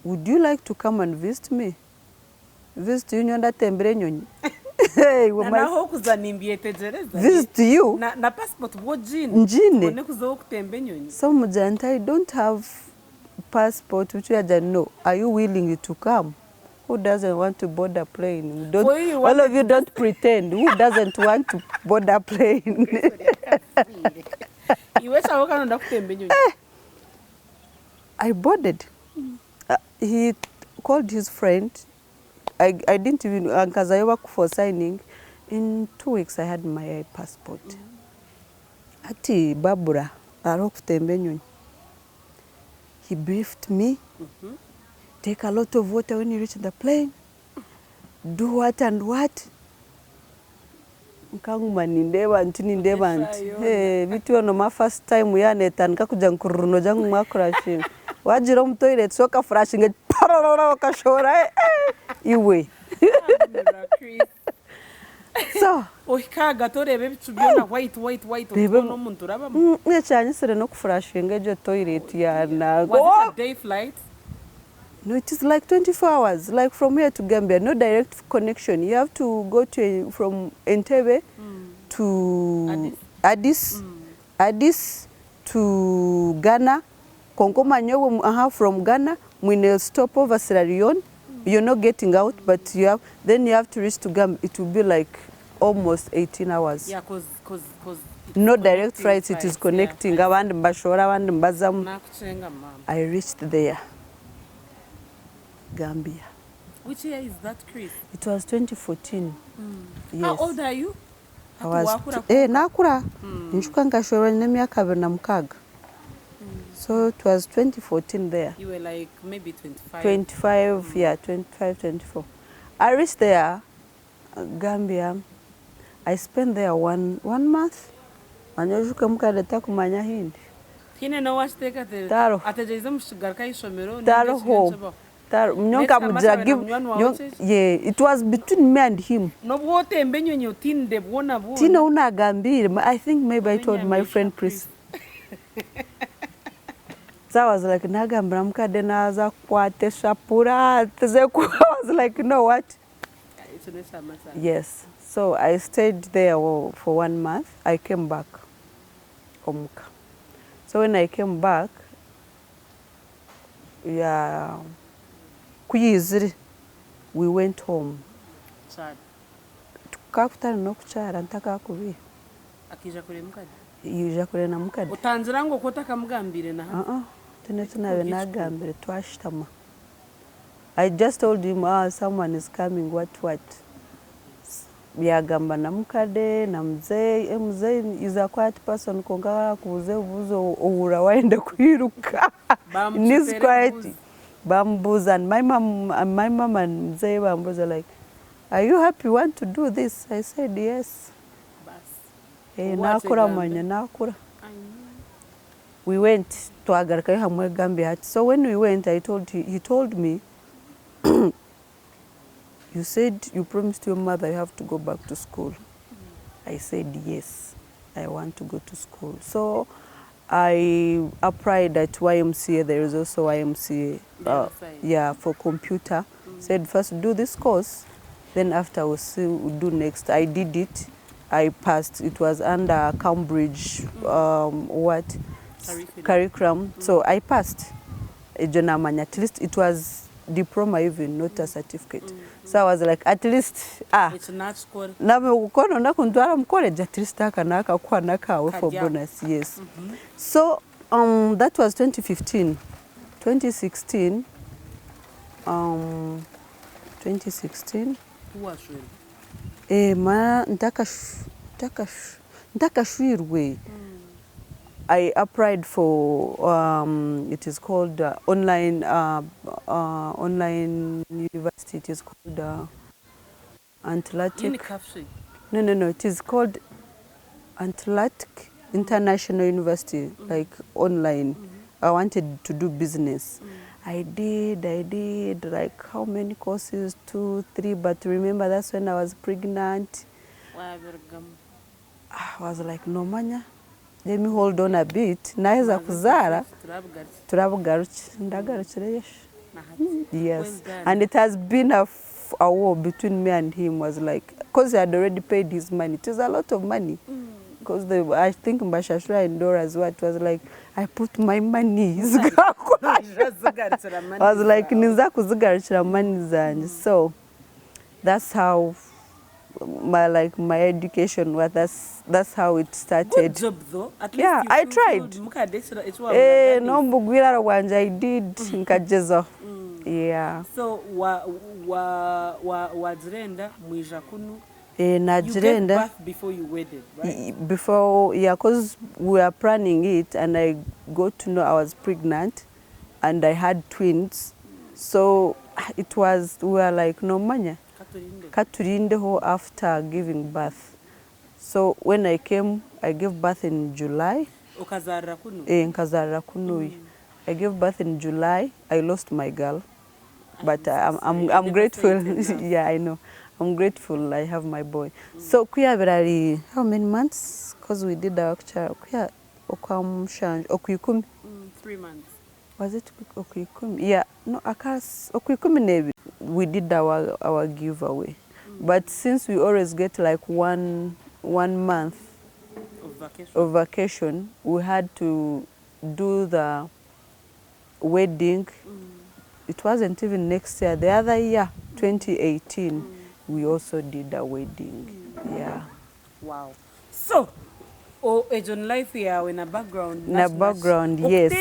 [SPEAKER 2] would you like to come and visit me? Visit you nyonda tembere nyonyi. Hey, visit you.
[SPEAKER 1] Na passport
[SPEAKER 2] Njine. So Mujanta, I don't have passport which I don't know. Are you willing to come? Who doesn't want to board a plane? All of you don't pretend. Who doesn't want to board a plane? I boarded. He called his friend. I didn't even, because I work for signing. In 2 weeks, I had my passport. Ati Babura, he briefed me. Take a lot of water when you reach the plane. Do what and what. Hey, my first time we are net and Kakujankuruno Jang Makrashim. Wajirom toilet, soka flashing it. You way. So,
[SPEAKER 1] white. Was it a day flight?
[SPEAKER 2] No, it is like 24 hours, like from here to Gambia, no direct connection. You have to go from Entebbe to Addis to Ghana. Kongo from Ghana, when stop over Sierra Leone, you're not getting out, but then you have to reach to Gambia. It will be like almost 18 hours.
[SPEAKER 1] Yeah, because
[SPEAKER 2] no direct flights, it is connecting. I reached there. Gambia.
[SPEAKER 1] Which year is that, Chris?
[SPEAKER 2] It was 2014. Yes.
[SPEAKER 1] How old are you?
[SPEAKER 2] I was nakura. So it was 2014 there.
[SPEAKER 1] You were like maybe 25.
[SPEAKER 2] 25, yeah, 25, 24. I reached there, Gambia. I spent there one month. Taro home. Yeah, it was between me and him. Tina una Gambia. I think maybe I told my friend Chris. So I was like, Nagambramka denaza kwate shapura. I was like, you know what? Yes. So I stayed there for 1 month. I came back. So when I came back, yeah, we went home. Kakutana nokuchara ntaka kubi.
[SPEAKER 1] Akija kule mukadi.
[SPEAKER 2] Yuja kule na mukadi.
[SPEAKER 1] Utanzira ngo kotaka mugambire na.
[SPEAKER 2] Tunawe nagambire twashitama. I just told him, someone is coming, what? Byagamba na mukade na mzee is a quiet person konga kubuze ubuzo ohura waende kwiruka. In this quiet bamboos, and my mom and mzee bamboos are like, are you happy you want to do this? I said yes. Nakura manya nakura. We went to Agarkai hamwe Gambia. So when we went, he told me, you said you promised your mother you have to go back to school. I said yes, I want to go to school. So I applied at YMCA. There is also YMCA, yeah, for computer. Said first do this course, then after we'll see, we'll do next. I did it. I passed. It was under Cambridge, curriculum. So I passed. At least it was diploma even, not a certificate. So I was like, at least,
[SPEAKER 1] it's not score.
[SPEAKER 2] College, at least for bonus, yes. So that was 2015. 2016, 2016.
[SPEAKER 1] Who was
[SPEAKER 2] really? I applied for it is called online university. It is called Atlantic. No. It is called Atlantic International University, like online. I wanted to do business. I did like how many courses? 2, 3. But remember, that's when I was pregnant. I was like, no manya. Let me hold on a bit. Naweza kuzara. Turabugarukira. Yes. And it has been a war between me and him. Was like, because he had already paid his money. It was a lot of money. Because I think Mbashashura and Dora's what was like, I put my money. I was like, niza kuzigarukira money zanjye. So that's how my education was. That's how it started.
[SPEAKER 1] Good job though. At least
[SPEAKER 2] yeah, I tried. No mbugwira rwanje I did nkajezo. Yeah.
[SPEAKER 1] So wadzirenda mwija kunu.
[SPEAKER 2] You gave
[SPEAKER 1] birth before you wedded, right?
[SPEAKER 2] Before, yeah, because we were planning it, and I got to know I was pregnant, and I had twins. So it was, we were like, no manya. Katurinde ho after giving birth. So when I came, I gave birth in July.
[SPEAKER 1] Okazara kunu.
[SPEAKER 2] Nkazara kunu. I gave birth in July. I lost my girl, but I'm grateful. Yeah, I know. I'm grateful I have my boy. So KABERA, how many months? Because we did our child. 3
[SPEAKER 1] months.
[SPEAKER 2] Was it Okuyikumi? Yeah, no, Okuyikumi we did our giveaway. But since we always get like one month of vacation, we had to do the wedding. It wasn't even next year. The other year, 2018. We also did a wedding. Yeah.
[SPEAKER 1] Wow. So, in life here in a background.
[SPEAKER 2] In a background, yes.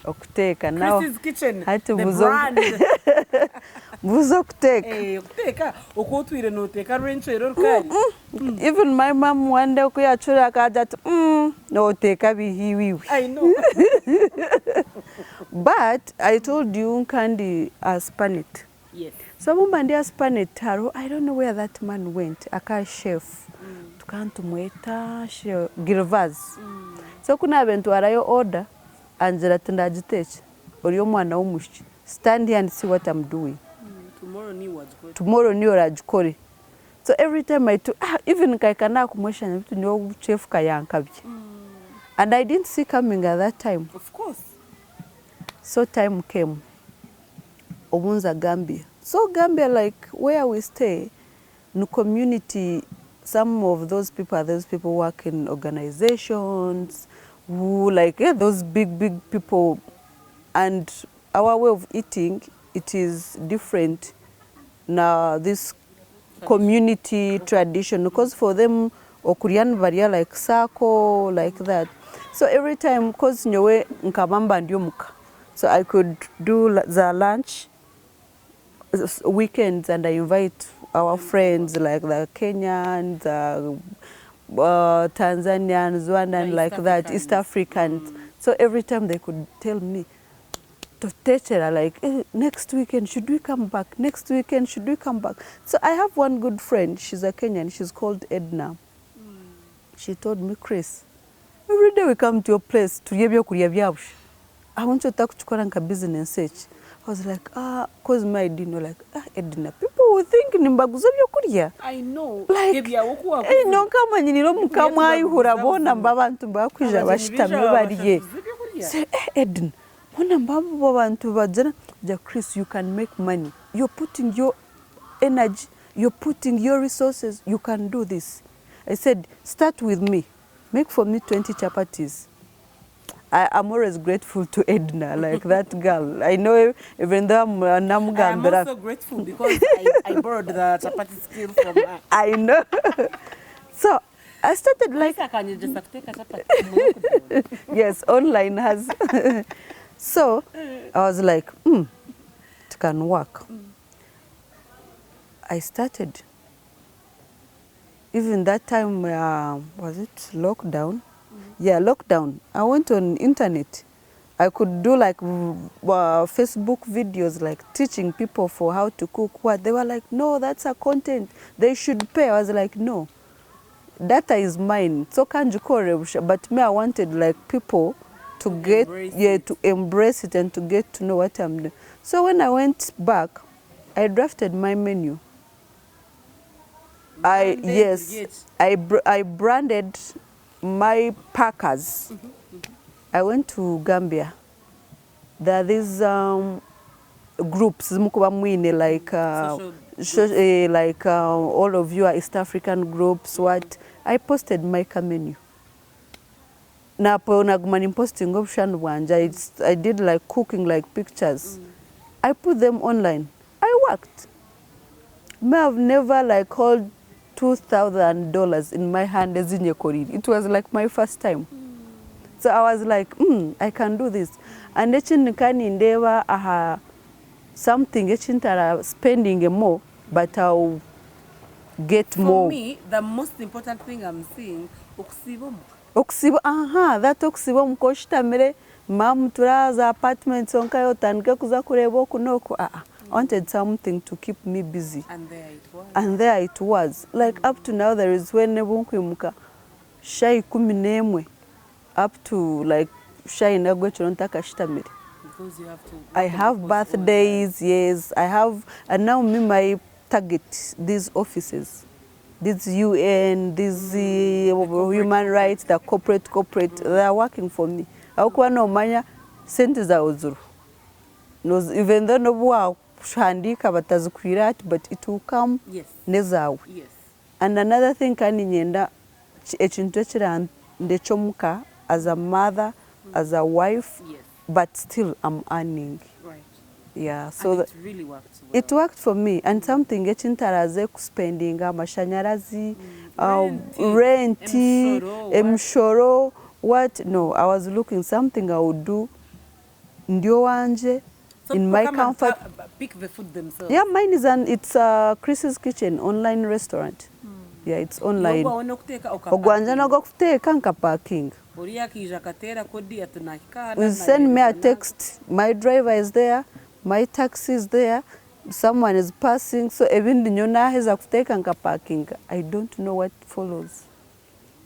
[SPEAKER 2] Okuteka. Now,
[SPEAKER 1] Chris's Kitchen.
[SPEAKER 2] The
[SPEAKER 1] brand.
[SPEAKER 2] Okuteka. Even my mom one day kuyachura kaja no teka bihiwi.
[SPEAKER 1] I know.
[SPEAKER 2] But I told you Kandi Spanit.
[SPEAKER 1] Yes.
[SPEAKER 2] So Mumbandia Spanetaro, I don't know where that man went. Aka chef. Tukantumweta Girvaz. So kuna bentu arayo order Angela Tundajitech. Oriyo mwana umushi. Stand here and see what I'm doing. Tomorrow ni orajukore. So every time I took even kaikana kumwesha nyitu nyo chef kayankabi. And I didn't see coming at that time.
[SPEAKER 1] Of course.
[SPEAKER 2] So time came. Obunza Gambia. So Gambia, like where we stay, no community, some of those people work in organizations, who like those big people, and our way of eating, it is different. Now this community tradition, because for them, Okurian varia like sako, like that. So every time, cause nyowe nkabamba ndiyomuka, so I could do the lunch weekends, and I invite our friends like the Kenyans, Tanzanians, Rwandan, like that, East Africans. So every time they could tell me, like, next weekend, should we come back? Next weekend, should we come back? So I have one good friend, she's a Kenyan, she's called Edna. She told me, Chris, every day we come to your place, I want you to talk to Koranka business search. I was like, cause my didn't know, like, Edna, people would think nimbaguza byo kurya.
[SPEAKER 1] I know.
[SPEAKER 2] Like, no kama nyiniro mukamwa ayihura bona mbabantu bakwija bashitamye bariye. Say, Eden, bona mbabo bantu bajana, ja Chris, you can make money. You're putting your energy, you're putting your resources, you can do this. I said, start with me. Make for me 20 chapatis. I'm always grateful to Edna, like that girl. I know even though I'm
[SPEAKER 1] I'm also grateful because I borrowed the chapati skill from her.
[SPEAKER 2] I know. So I started like...
[SPEAKER 1] Can you just take a chapati?
[SPEAKER 2] Yes, online has... So I was like, it can work. I started. Even that time, was it lockdown? Yeah, lockdown. I went on internet. I could do like Facebook videos, like teaching people for how to cook what. They were like, no, that's a content. They should pay. I was like, no, data is mine. So can't you call it? But me, I wanted like people to get, to embrace it and to get to know what I'm doing. So when I went back, I drafted my menu. I branded my packers. I went to Gambia. There are these groups, like all of you are East African groups. What I posted my menu. Na po nagumani posting option wanja. I did like cooking like pictures. I put them online. I worked. May have never like called $2,000 in my hand as in Yekoriri. It was like my first time. So I was like, I can do this. And echin endeavor something echin spending more, but I'll get more.
[SPEAKER 1] For me, the most important thing I'm seeing, oksibo.
[SPEAKER 2] Oksibo, that oksibo mkoshitamire, turaza apartments onkayo tanke kuza kurebo kunoko. I wanted something to keep me busy.
[SPEAKER 1] And there it was.
[SPEAKER 2] And there it was. Like up to now, there is when nebunkimuka shai kuminemwe up to like shai nagwe chonontaka shitamire.
[SPEAKER 1] Because you have to.
[SPEAKER 2] I have birthdays, yes. I have, and now me my target these offices, these UN, these human rights, the corporate, they are working for me. Akuwa no manya senti za uzuru. Even though no wa shandika batazukwira, but it will come nezawe.
[SPEAKER 1] Yes.
[SPEAKER 2] And another thing kani nyenda echintu ndechomuka as a mother, as a wife, but still I'm earning.
[SPEAKER 1] Right.
[SPEAKER 2] Yeah, so
[SPEAKER 1] and it really worked well.
[SPEAKER 2] It worked for me, and something echintaraze spending amashanyarazi, renti, emshoro, what? No, I was looking something I would do ndio wanje in my comfort.
[SPEAKER 1] Pick the food themselves.
[SPEAKER 2] Yeah, mine is it's Chris's Kitchen online restaurant. Yeah, it's online. Ogwanja no go kuteka nka parking. You send me a text. My driver is there. My taxi is there. Someone is passing. So even the nyona has a kuteka nka parking. I don't know what follows.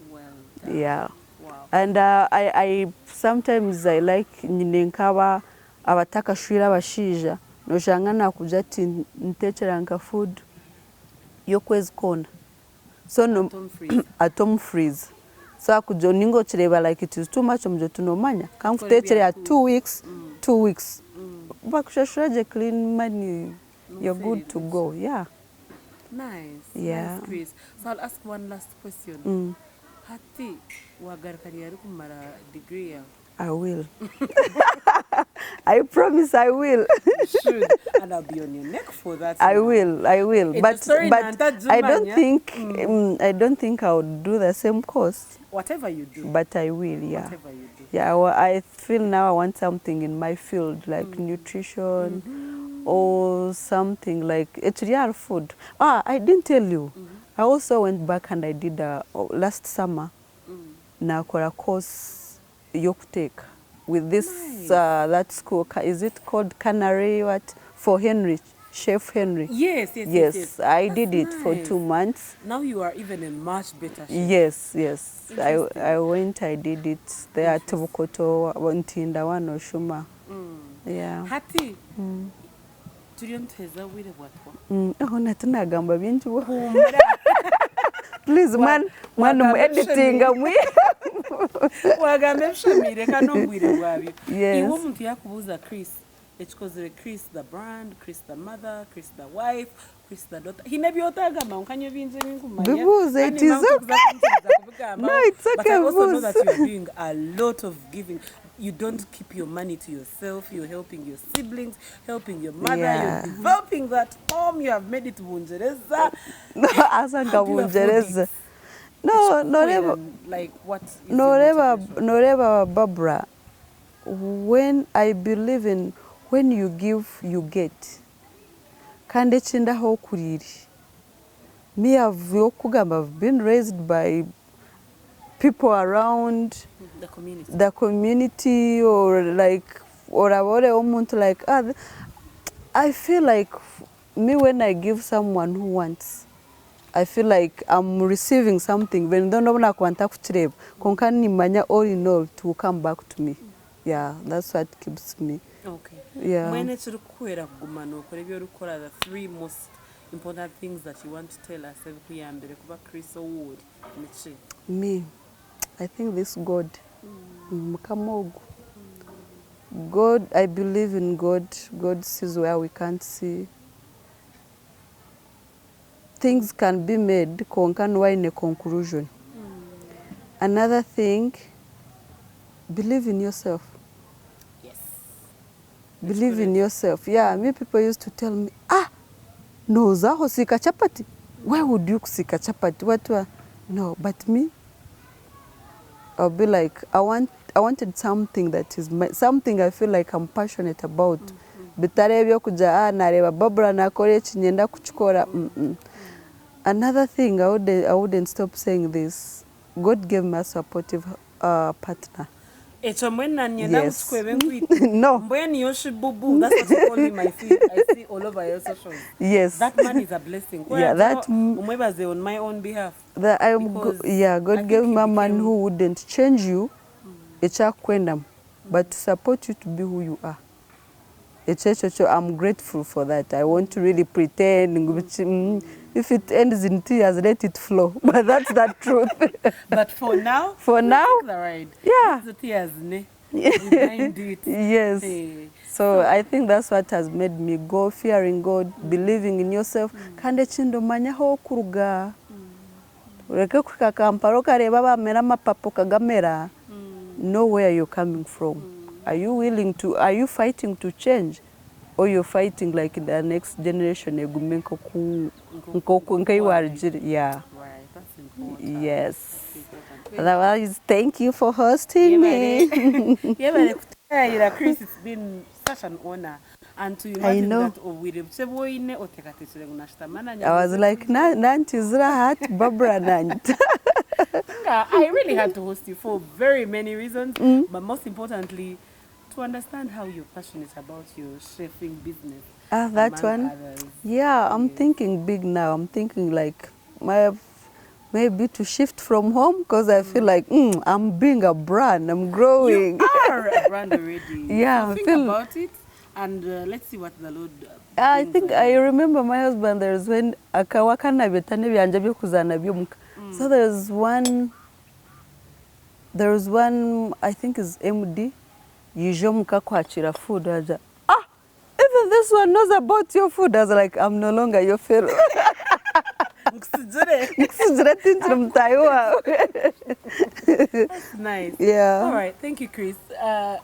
[SPEAKER 1] Well
[SPEAKER 2] done. Yeah.
[SPEAKER 1] Wow.
[SPEAKER 2] And I sometimes I like ninenkawa abataka shwira bashija. No shangana kujati ntechera nka food. Yokwezi kona. So no atom freeze. So akujo ningo chireba like it is too much omjo tunomanya. Come kutetere 2 weeks, 2 weeks. Bakushashuraje clean money. You're good to go. Yeah.
[SPEAKER 1] Nice.
[SPEAKER 2] Yeah.
[SPEAKER 1] Nice, Chris. So I'll ask one last question. Hati wagarukani kumara degree.
[SPEAKER 2] I will. I promise I will.
[SPEAKER 1] You should. And I'll be on your neck for that.
[SPEAKER 2] I will. But I don't think I would do the same course.
[SPEAKER 1] Whatever you do.
[SPEAKER 2] But I will, yeah.
[SPEAKER 1] Whatever you do.
[SPEAKER 2] Yeah, I feel now I want something in my field, like nutrition or something like it's real food. I didn't tell you. I also went back and I did last summer. Now a course Yoktake with this that school. Is it called Canary? What for Henry? Chef Henry.
[SPEAKER 1] Yes.
[SPEAKER 2] I did it for 2 months.
[SPEAKER 1] Now you are even in much better shape.
[SPEAKER 2] Yes. I went. I did it there at Bukoto, Ntinda, Oshuma. Yeah.
[SPEAKER 1] Hati, turiyo nteza wire bwatwa
[SPEAKER 2] aho natunagamba bintu bo
[SPEAKER 1] humura
[SPEAKER 2] please man mu editing amwe
[SPEAKER 1] wagambe mshamire kanombwire bwabyo
[SPEAKER 2] Yes.
[SPEAKER 1] iwo muntu yakubuza Chris ekikozere Chris the brand, Chris the mother, Chris the wife, Chris the daughter. Hinebyotagamba nkanyo binze bingumanya.
[SPEAKER 2] Bibuze, it is okay. No, it's okay.
[SPEAKER 1] But I also know that you're doing a lot of giving. You don't keep your money to yourself. You're helping your siblings, helping your mother.
[SPEAKER 2] Yeah.
[SPEAKER 1] You're developing that home. You have made it bungereza.
[SPEAKER 2] No, asanga bungereza. No,
[SPEAKER 1] like what is
[SPEAKER 2] Noreva Barbara, when I believe in when you give, you get. Kande chinda ho kuriri. Me I've been raised by people around the community or like or omuntu like I feel like me when I give someone who wants, I feel like I'm receiving something when don't know kwanta kuchireba konkani manya all in all to come back to me. Yeah, that's what keeps me.
[SPEAKER 1] Okay.
[SPEAKER 2] Yeah.
[SPEAKER 1] When it's required gumano ukora the three most important things that you want to tell us ebikuyambere kuba Chris Award nichi.
[SPEAKER 2] Me, I think this God. Mukamogu. God, I believe in God. God sees where we can't see. Things can be made in a conclusion. Another thing, believe in yourself.
[SPEAKER 1] Yes.
[SPEAKER 2] Believe in yourself. Yeah, me people used to tell me, no, zaho sika chapati. Why would you sika chapati? What? No, but me, I'll be like, I wanted something that is something I feel like I'm passionate about. Bitarebyo kuja nareba Barbara nakore chinyenda kuchukora. Another thing, I wouldn't stop saying this. God gave me a supportive partner.
[SPEAKER 1] Yes. No. When Yoshibubu, that's what you call him. I see all over your socials. Yes. That man is a blessing.
[SPEAKER 2] Yeah, that
[SPEAKER 1] on my own behalf.
[SPEAKER 2] God gave me a man who wouldn't change you, but to support you to be who you are. I'm grateful for that. I want to really pretend. If it ends in tears, let it flow. But that's the truth.
[SPEAKER 1] But for now,
[SPEAKER 2] yeah.
[SPEAKER 1] The tears, ne? Behind it.
[SPEAKER 2] Yes.
[SPEAKER 1] Hey.
[SPEAKER 2] So I think that's what has made me go, fearing God, believing in yourself. Kande chindo manya ho kuruga. Ureke kukakamparo kareba bamera mapapo kagamera. Know where you're coming from. Are you willing to, are you fighting to change? Or you're fighting like in the next generation? Yeah.
[SPEAKER 1] Right, that's important.
[SPEAKER 2] Yes. Otherwise, thank you for hosting me.
[SPEAKER 1] Chris, it's been such an honor. And to imagine that
[SPEAKER 2] I was like, Nanti Barbara Nant.
[SPEAKER 1] I really had to host you for very many reasons, but most importantly, to understand how you're passionate about your chefing business.
[SPEAKER 2] That one?
[SPEAKER 1] Others.
[SPEAKER 2] Yeah, I'm thinking big now. I'm thinking like maybe to shift from home because I feel like I'm being a brand. I'm growing.
[SPEAKER 1] You are a brand already.
[SPEAKER 2] Yeah.
[SPEAKER 1] So think about it and let's see what the Lord
[SPEAKER 2] I think I remember my husband, there's when akawakana betane byanje byo kuzana byumuka. So there's one I think is MD. Yijomuka kwachira food aja. Even this one knows about your food. I was like, I'm no longer your fellow.
[SPEAKER 1] That's nice.
[SPEAKER 2] Yeah.
[SPEAKER 1] All right. Thank you, Chris.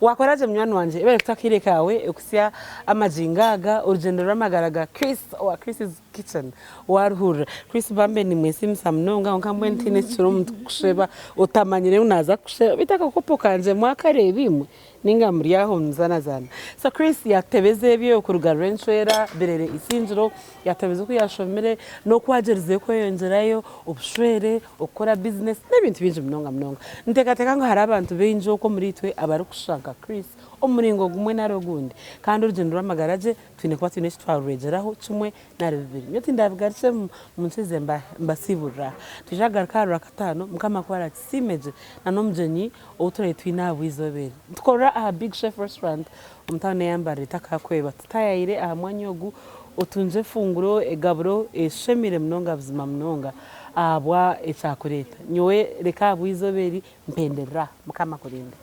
[SPEAKER 1] Wakoraje mnywana wanje. Ebe kutakire kawe ukusya amajingaga urugendo rw'amagaraga Chris or Chris's Kitchen waruhura. Chris bambe ni mwesi msamnonga onkambwe ntine chiro mtu kusheba utamanyire unaza kusheba bitaka kopo kanje mwakareba imwe ninga muri yaho mzana. So Chris yatebeze byo kuruga renchera berere isinjiro yatebeze ko yashomere no kwagereze ko yongerayo ubushwere ukora business n'ibintu binje mnonga ntekateka ngo hari abantu benjo ko muri twe abari kushaka Chris umuringo gumwe narogundi kandi urugendo rw'amagaraje twine kwa twine twarurejeraho kimwe na bibiri nyoti ndabigaritse munsize mbasibura tujagaruka rakatano mukama kwara simeje na nomjenyi outure twina bwizobere tukora tuka aha big chef restaurant umutane yambare takakweba tutayire aha mwanya ogu otunze funguro egaburo eshemire mnonga buzima mnonga abwa echakureta nyowe reka bwizoberi mpenderera mukama kurinde